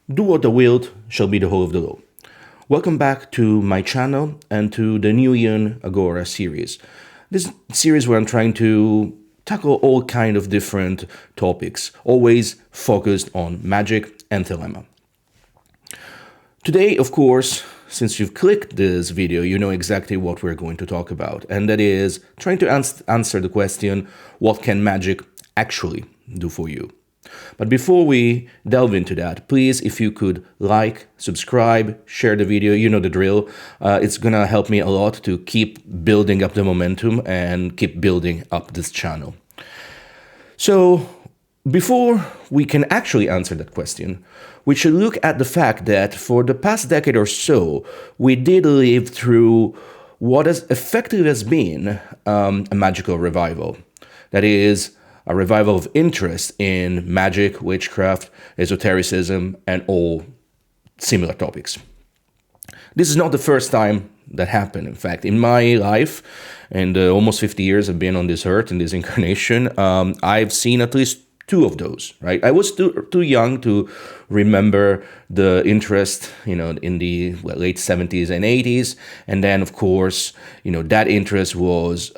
Do what thou wilt shall be the whole of the law. Welcome back to my channel and to the New Year Agora series. This series where I'm trying to tackle all kind of different topics, always focused on magic and thelema. Today, of course, since you've clicked this video, you know exactly what we're going to talk about, and that is trying to answer the question, what can magic actually do for you? But before we delve into that, please, if you could like, subscribe, share the video, you know the drill. It's gonna help me a lot to keep building up the momentum and keep building up this channel. So, before we can actually answer that question, we should look at the fact that for the past decade or so, we did live through what has effectively has been a magical revival. That is, a revival of interest in magic, witchcraft, esotericism, and all similar topics. This is not the first time that happened. In fact, in my life, in the almost 50 years I've been on this earth, in this incarnation, I've seen at least two of those, right? I was too young to remember the interest, in the late 70s and 80s. And then, of course, that interest was,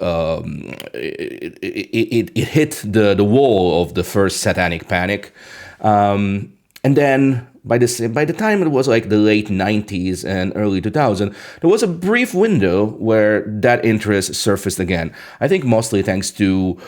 it hit the wall of the first satanic panic. And then by the time it was like the late 90s and early 2000, there was a brief window where that interest surfaced again. I think mostly thanks to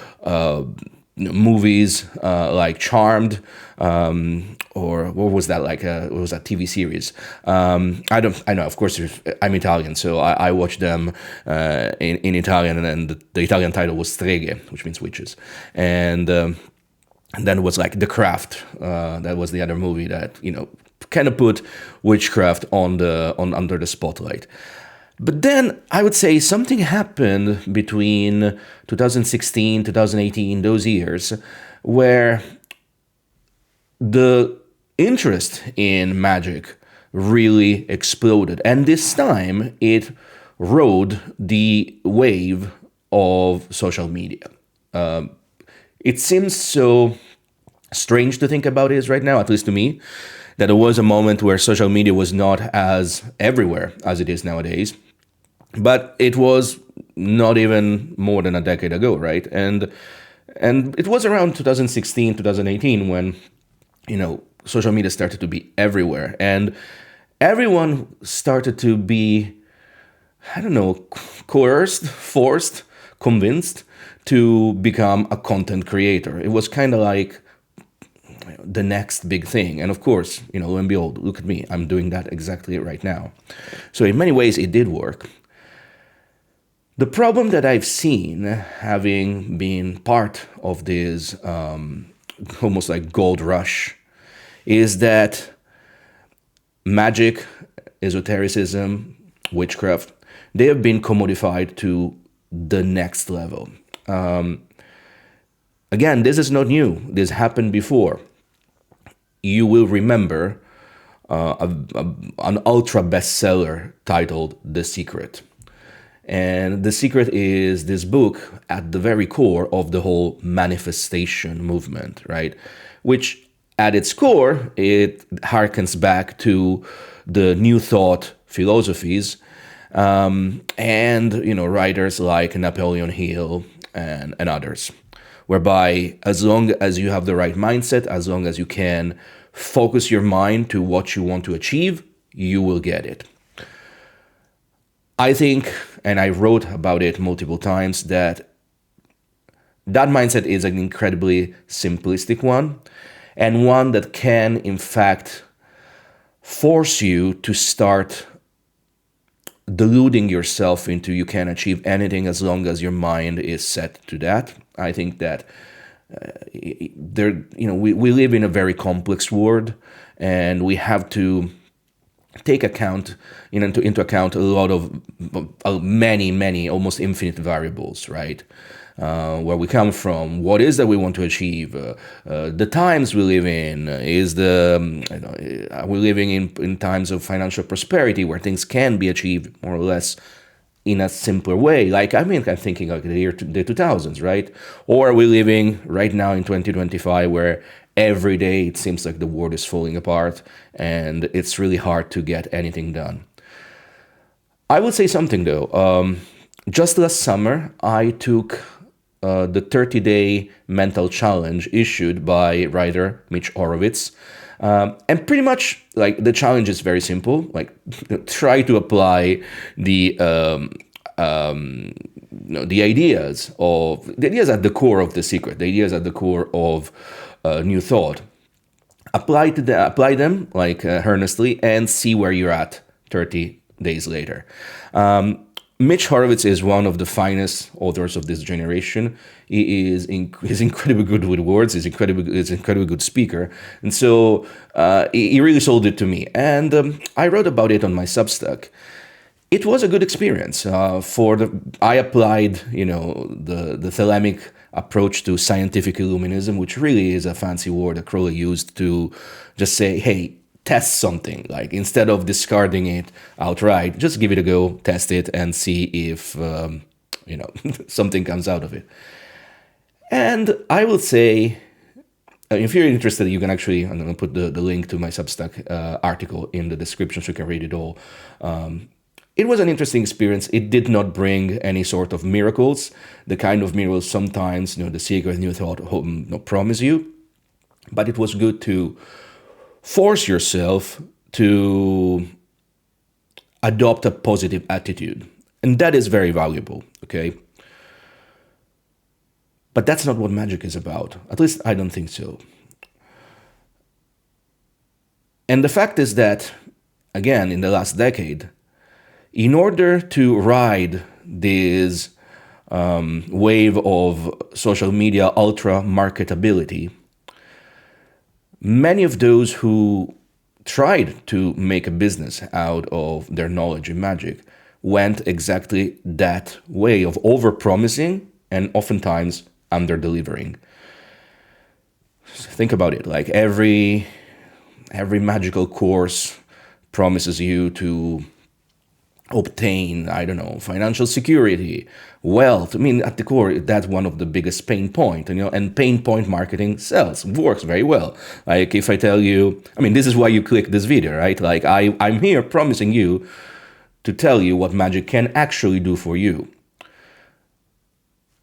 movies like Charmed, or what was that like? What was that TV series? I know. Of course, I'm Italian, so I watched them in Italian, and the Italian title was Streghe, which means witches, and then it was like The Craft. That was the other movie that kind of put witchcraft on under the spotlight. But then I would say something happened between 2016, 2018, those years, where the interest in magic really exploded. And this time it rode the wave of social media. It seems so strange to think about it right now, at least to me, that there was a moment where social media was not as everywhere as it is nowadays. But it was not even more than a decade ago, right? And it was around 2016, 2018 when, social media started to be everywhere. And everyone started to be, I don't know, coerced, forced, convinced to become a content creator. It was kind of like the next big thing. And of course, lo and behold, look at me, I'm doing that exactly right now. So in many ways, it did work. The problem that I've seen, having been part of this almost like gold rush, is that magic, esotericism, witchcraft, they have been commodified to the next level. Again, this is not new. This happened before. You will remember an ultra bestseller titled The Secret. And The Secret is this book at the very core of the whole manifestation movement, right? Which at its core, it harkens back to the New Thought philosophies, and, writers like Napoleon Hill and others, whereby as long as you have the right mindset, as long as you can focus your mind to what you want to achieve, you will get it. I think, and I wrote about it multiple times, that mindset is an incredibly simplistic one, and one that can, in fact, force you to start deluding yourself into you can achieve anything as long as your mind is set to that. I think that we live in a very complex world, and we have to take into account a lot of many, almost infinite variables, right? Where we come from, what is that we want to achieve, the times we live in, are we living in times of financial prosperity where things can be achieved more or less in a simpler way? I'm thinking like the 2000s, right? Or are we living right now in 2025 where every day it seems like the world is falling apart and it's really hard to get anything done. I would say something though. Just last summer, I took the 30-day mental challenge issued by writer Mitch Horowitz. And pretty much, like, the challenge is very simple. Like, try to apply the ideas at the core of the secret, the ideas at the core of New Thought. Apply them like earnestly, and see where you're at 30 days later. Mitch Horowitz is one of the finest authors of this generation. He's incredibly good with words. He's incredibly good speaker, and so he really sold it to me. And I wrote about it on my Substack. It was a good experience. I applied, the thelemic approach to scientific illuminism, which really is a fancy word that Crowley used to just say, hey, test something. Like, instead of discarding it outright, just give it a go, test it, and see if something comes out of it. And I will say, if you're interested, you can actually, I'm going to put the link to my Substack article in the description so you can read it all. It was an interesting experience. It did not bring any sort of miracles, the kind of miracles sometimes, the secret New Thought promise you. But it was good to force yourself to adopt a positive attitude. And that is very valuable, okay? But that's not what magic is about. At least I don't think so. And the fact is that, again, in the last decade, in order to ride this wave of social media ultra marketability, many of those who tried to make a business out of their knowledge in magic went exactly that way of overpromising and oftentimes under-delivering. Think about it. Like, every magical course promises you to obtain, I don't know, financial security, wealth. I mean, at the core, that's one of the biggest pain point, and pain point marketing sells, works very well. Like, if I tell you, I mean, this is why you click this video, right? Like, I'm here promising you to tell you what magic can actually do for you.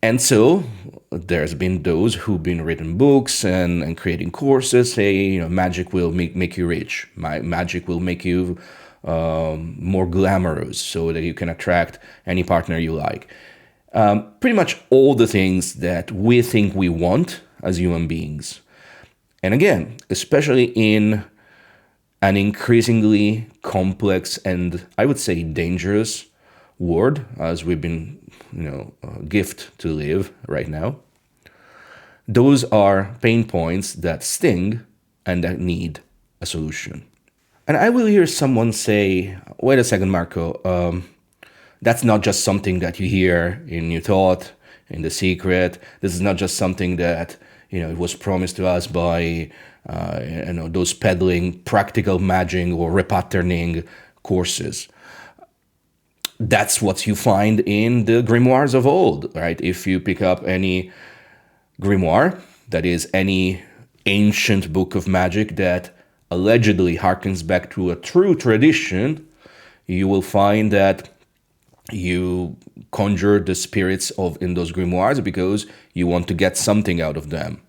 And so there's been those who've been written books and creating courses, say, magic will make you rich. Magic will make you more glamorous so that you can attract any partner you like. Pretty much all the things that we think we want as human beings. And again, especially in an increasingly complex and, I would say, dangerous world, as we've been, gift to live right now, those are pain points that sting and that need a solution. And I will hear someone say, wait a second, Marco, that's not just something that you hear in New Thought, in The Secret. This is not just something that, it was promised to us by, those peddling practical magic or repatterning courses. That's what you find in the Grimoires of old, right? If you pick up any grimoire, that is any ancient book of magic that allegedly harkens back to a true tradition, you will find that you conjure the spirits in those grimoires because you want to get something out of them.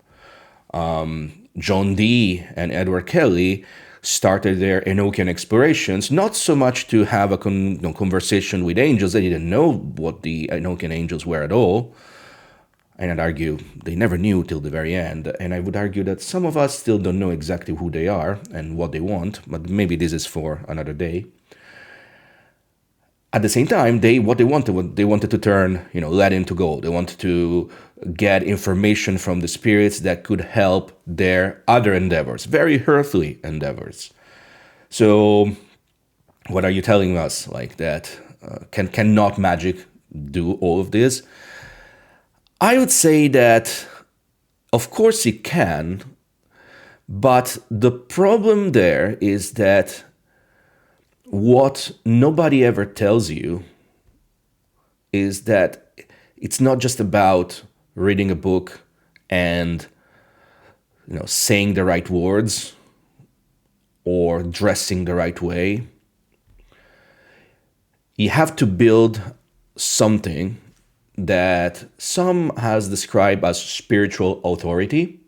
John Dee and Edward Kelly started their Enochian explorations not so much to have a conversation with angels. They didn't know what the Enochian angels were at all. And I'd argue they never knew till the very end. And I would argue that some of us still don't know exactly who they are and what they want, but maybe this is for another day. At the same time, they wanted to turn, lead into gold. They wanted to get information from the spirits that could help their other endeavors, very earthly endeavors. So, what are you telling us? Like that? Cannot magic do all of this? I would say that, of course, it can, but the problem there is that what nobody ever tells you is that it's not just about reading a book and saying the right words or dressing the right way. You have to build something that some has described as spiritual authority.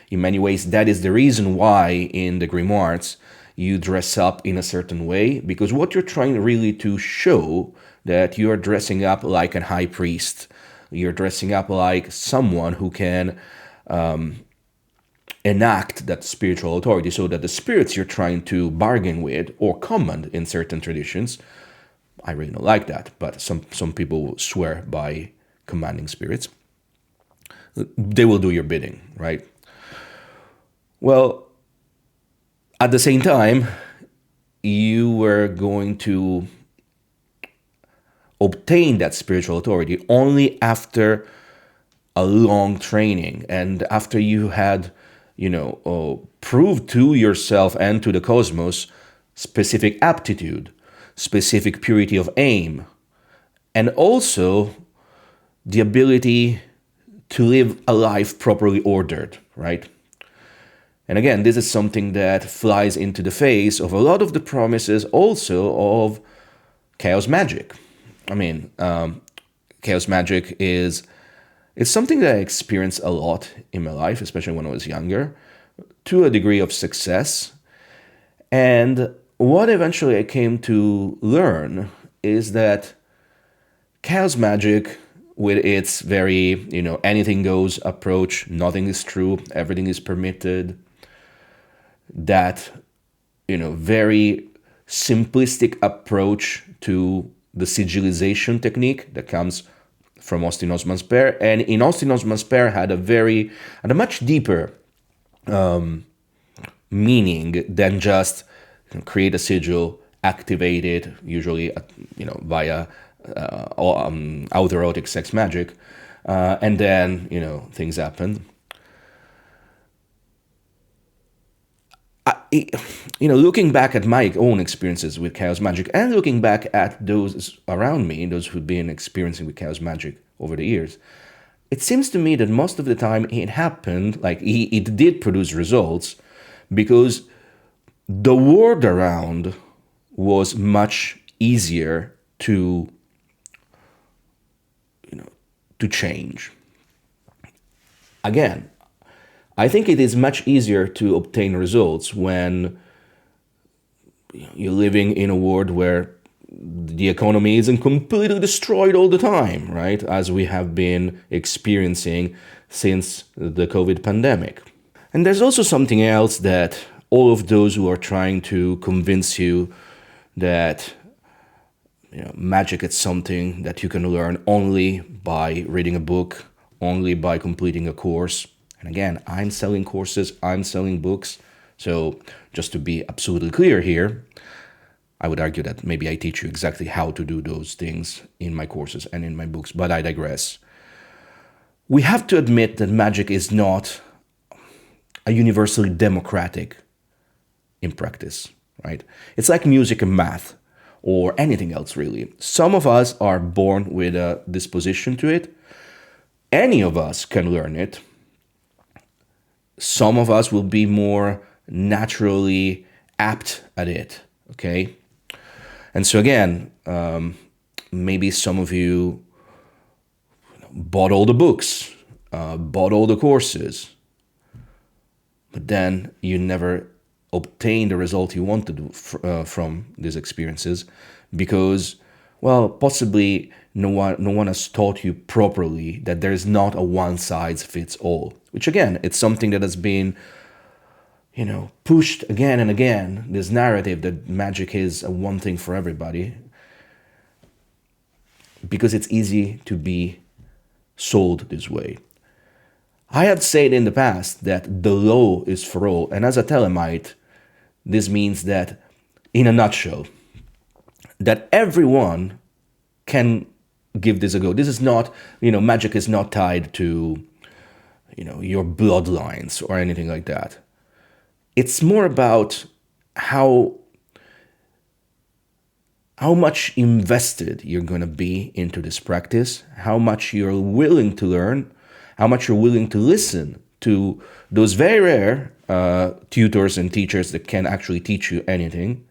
In many ways, that is the reason why in the Grimoires you dress up in a certain way, because what you're trying really to show that you're dressing up like a high priest, you're dressing up like someone who can enact that spiritual authority, so that the spirits you're trying to bargain with or command in certain traditions, I really don't like that, but some people swear by commanding spirits, they will do your bidding, right? Well, at the same time, you were going to obtain that spiritual authority only after a long training and after you had, proved to yourself and to the cosmos specific aptitude, specific purity of aim, and also the ability to live a life properly ordered, right? And again, this is something that flies into the face of a lot of the promises also of chaos magic. I mean, chaos magic it's something that I experienced a lot in my life, especially when I was younger, to a degree of success. And what eventually I came to learn is that chaos magic, with its very, anything goes approach, nothing is true, everything is permitted, that, very simplistic approach to the sigilization technique that comes from Austin Osman Spare. And in Austin Osman Spare had a much deeper meaning than just create a sigil, activate it, usually, via autoerotic sex magic, and then, things happen. Looking back at my own experiences with chaos magic and looking back at those around me, those who've been experiencing with chaos magic over the years, it seems to me that most of the time it happened, like it did produce results, because the world around was much easier to change. Again, I think it is much easier to obtain results when you're living in a world where the economy isn't completely destroyed all the time, right? As we have been experiencing since the COVID pandemic. And there's also something else that all of those who are trying to convince you that magic is something that you can learn only by reading a book, only by completing a course. And again, I'm selling courses, I'm selling books. So just to be absolutely clear here, I would argue that maybe I teach you exactly how to do those things in my courses and in my books, but I digress. We have to admit that magic is not a universally democratic in practice, right? It's like music and math, or anything else really. Some of us are born with a disposition to it. Any of us can learn it. Some of us will be more naturally apt at it, okay? And so again, maybe some of you bought all the books, bought all the courses, but then you never obtain the result you wanted from these experiences because, well, possibly no one has taught you properly that there is not a one-size-fits-all, which again, it's something that has been, pushed again and again, this narrative that magic is a one thing for everybody, because it's easy to be sold this way. I have said in the past that the law is for all, and as a telemite, this means that, in a nutshell, that everyone can give this a go. This is not, magic is not tied to, your bloodlines or anything like that. It's more about how much invested you're going to be into this practice, how much you're willing to learn, how much you're willing to listen to those very rare tutors and teachers that can actually teach you anything,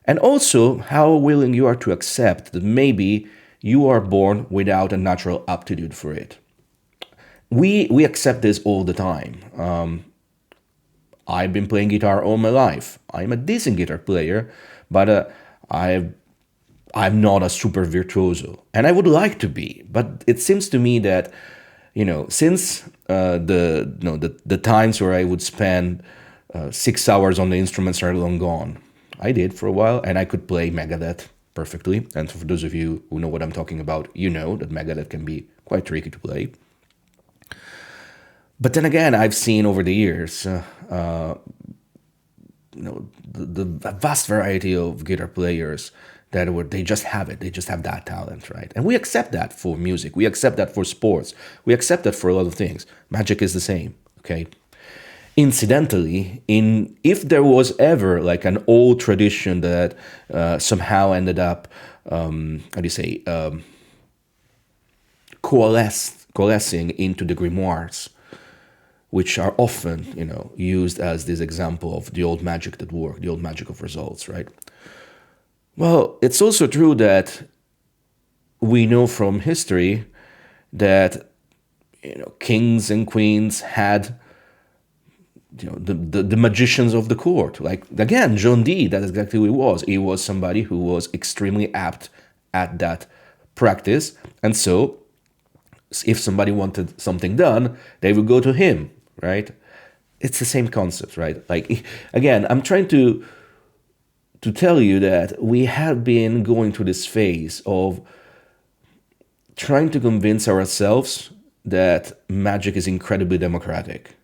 and also how willing you are to accept that maybe you are born without a natural aptitude for it. We accept this all the time. I've been playing guitar all my life. I'm a decent guitar player, but I'm not a super virtuoso, and I would like to be. But it seems to me that, since the times where I would spend 6 hours on the instruments are long gone. I did for a while, and I could play Megadeth perfectly. And for those of you who know what I'm talking about, you know that Megadeth can be quite tricky to play. But then again, I've seen over the years, the vast variety of guitar players they just have it. They just have that talent, right? And we accept that for music. We accept that for sports. We accept that for a lot of things. Magic is the same, okay? Incidentally, if there was ever like an old tradition that somehow ended up, coalescing into the Grimoires, which are often, used as this example of the old magic that worked, the old magic of results, right? Well, it's also true that we know from history that, kings and queens had, the magicians of the court. Like, again, John Dee, that's exactly who he was. He was somebody who was extremely apt at that practice. And so if somebody wanted something done, they would go to him, right? It's the same concept, right? Like, again, I'm trying to tell you that we have been going through this phase of trying to convince ourselves that magic is incredibly democratic.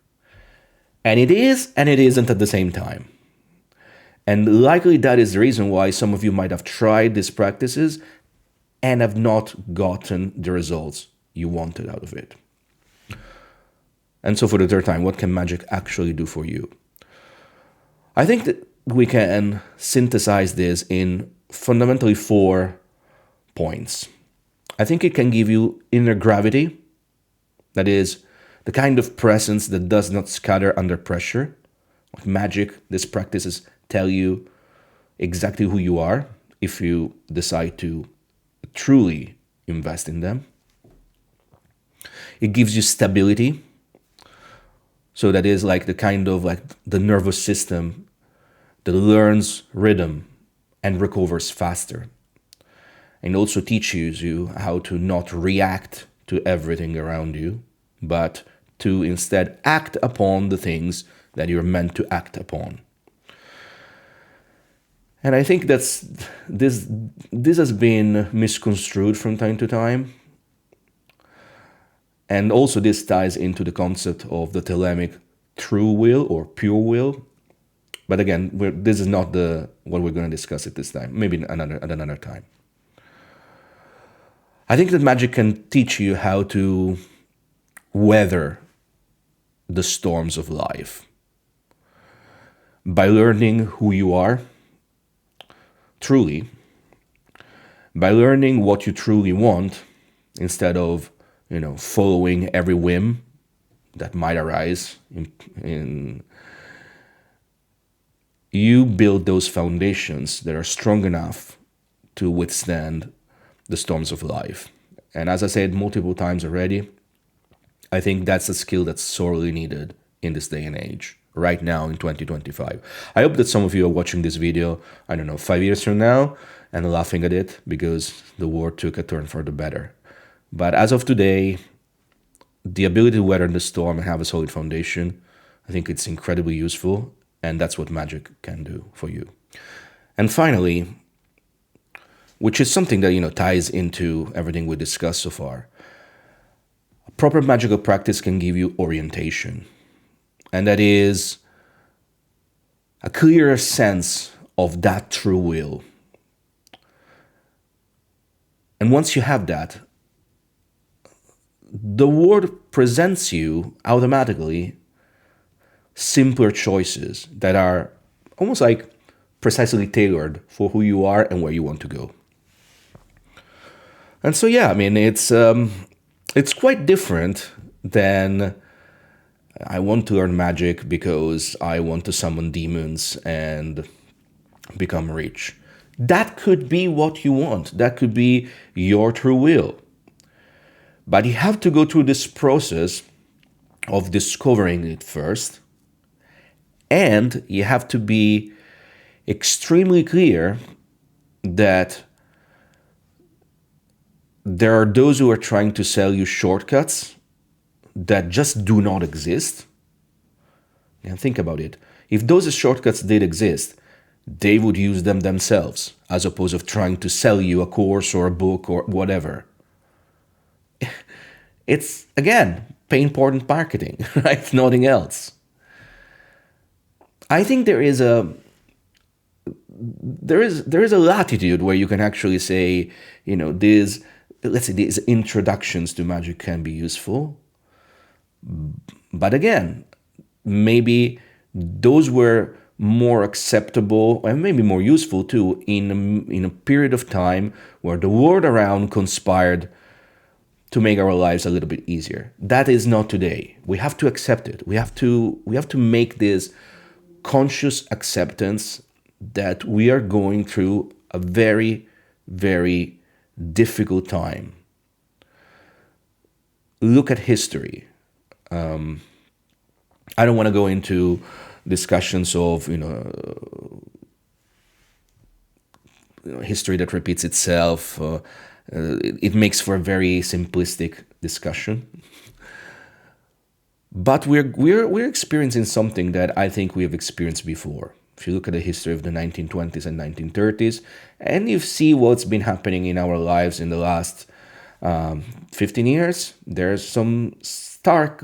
And it is, and it isn't at the same time. And likely that is the reason why some of you might have tried these practices and have not gotten the results you wanted out of it. And so for the third time, what can magic actually do for you? I think that we can synthesize this in fundamentally 4 points. I think it can give you inner gravity, that is, the kind of presence that does not scatter under pressure. Like magic, these practices tell you exactly who you are if you decide to truly invest in them. It gives you stability. So that is like the kind of like the nervous system that learns rhythm and recovers faster. And also teaches you how to not react to everything around you, but to instead act upon the things that you're meant to act upon. And I think this has been misconstrued from time to time. And also this ties into the concept of the thelemic true will or pure will. But again, this is not what we're going to discuss at this time. Maybe at another time. I think that magic can teach you how to weather the storms of life by learning who you are truly, by learning what you truly want instead of, following every whim that might arise in you build those foundations that are strong enough to withstand the storms of life. And as I said multiple times already, I think that's a skill that's sorely needed in this day and age, right now in 2025. I hope that some of you are watching this video, 5 years from now, and laughing at it because the world took a turn for the better. But as of today, the ability to weather the storm and have a solid foundation, I think it's incredibly useful. And that's what magic can do for you. And finally, which is something that, ties into everything we discussed so far, a proper magical practice can give you orientation. And that is a clearer sense of that true will. And once you have that, the world presents you automatically simpler choices that are almost like precisely tailored for who you are and where you want to go. And so, it's quite different than I want to learn magic because I want to summon demons and become rich. That could be what you want. That could be your true will. But you have to go through this process of discovering it first. And you have to be extremely clear that there are those who are trying to sell you shortcuts that just do not exist. And think about it. If those shortcuts did exist, they would use them themselves, as opposed to trying to sell you a course or a book or whatever. It's, again, pay important marketing, right? Nothing else. I think there is a latitude where you can actually say, these, let's say, these introductions to magic can be useful. But again, maybe those were more acceptable and maybe more useful too in a period of time where the world around conspired to make our lives a little bit easier. That is not today. We have to accept it. We have to make this conscious acceptance that we are going through a very, very difficult time. Look at history. I don't want to go into discussions of history that repeats itself. It makes for a very simplistic discussion. But we're experiencing something that I think we have experienced before. If you look at the history of the 1920s and 1930s, and you see what's been happening in our lives in the last 15 years, there's some stark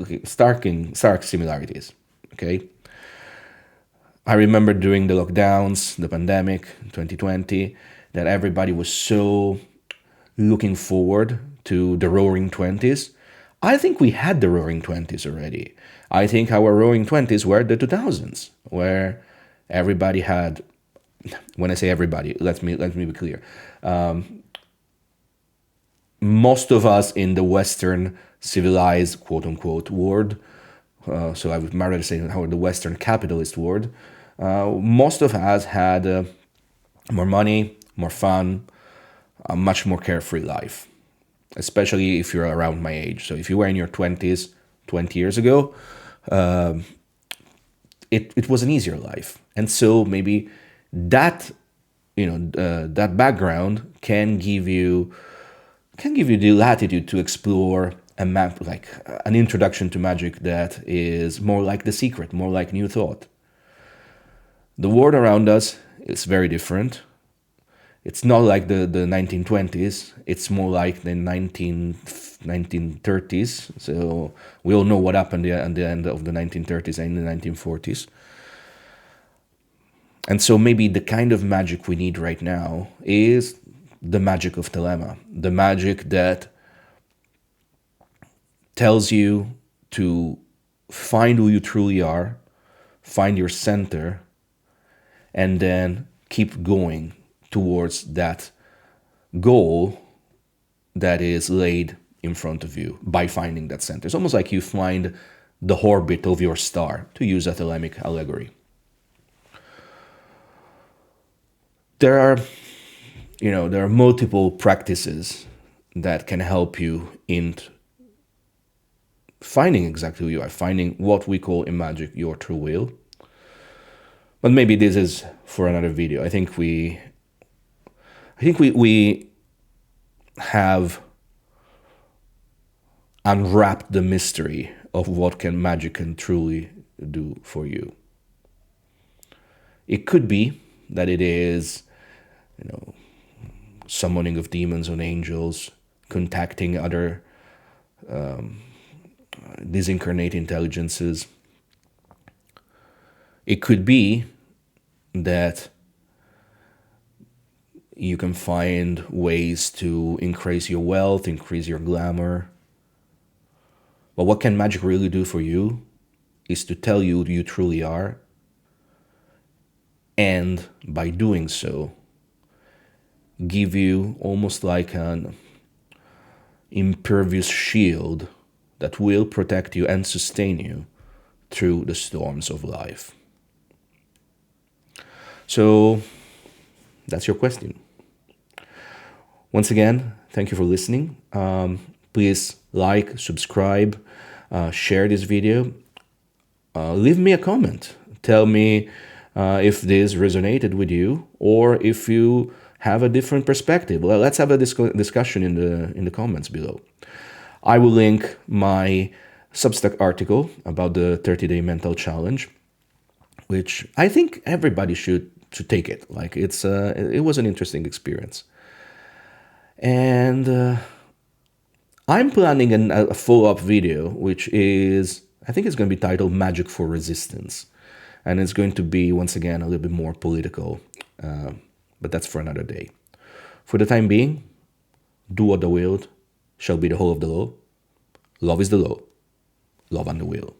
similarities. Okay, I remember during the lockdowns, the pandemic, 2020, that everybody was so looking forward to the Roaring Twenties. I think we had the Roaring Twenties already. I think our Roaring Twenties were the 2000s, where everybody had. When I say everybody, let me be clear. Most of us in the Western civilized, quote unquote, world. So I would rather say the Western capitalist world. Most of us had more money, more fun, a much more carefree life, especially if you're around my age. So if you were in your 20s, 20 years ago, it was an easier life. And so maybe that, that background can give you the latitude to explore a map, like an introduction to magic that is more like The Secret, more like New Thought. The world around us is very different. It's not like the 1920s. It's more like the 1930s. So we all know what happened at the end of the 1930s and the 1940s. And so maybe the kind of magic we need right now is the magic of thelema, the magic that tells you to find who you truly are, find your center, and then keep going towards that goal that is laid in front of you by finding that center. It's almost like you find the orbit of your star, to use a thelemic allegory. There are multiple practices that can help you in finding exactly who you are, finding what we call in magic your true will. But maybe this is for another video. I think we have unwrapped the mystery of what magic can truly do for you. It could be that it is, summoning of demons and angels, contacting other disincarnate intelligences. It could be that you can find ways to increase your wealth, increase your glamour. But what can magic really do for you is to tell you who you truly are, and by doing so, give you almost like an impervious shield that will protect you and sustain you through the storms of life. So that's your question. Once again, thank you for listening. Please like, subscribe, share this video. Leave me a comment. Tell me if this resonated with you, or if you have a different perspective. Well, let's have a discussion in the comments below. I will link my Substack article about the 30-day mental challenge, which I think everybody should take it. Like it was an interesting experience. And I'm planning a follow-up video, which is, I think it's going to be titled Magic for Resistance. And it's going to be, once again, a little bit more political. But that's for another day. For the time being, do what the will shall be the whole of the law. Love is the law. Love and the will.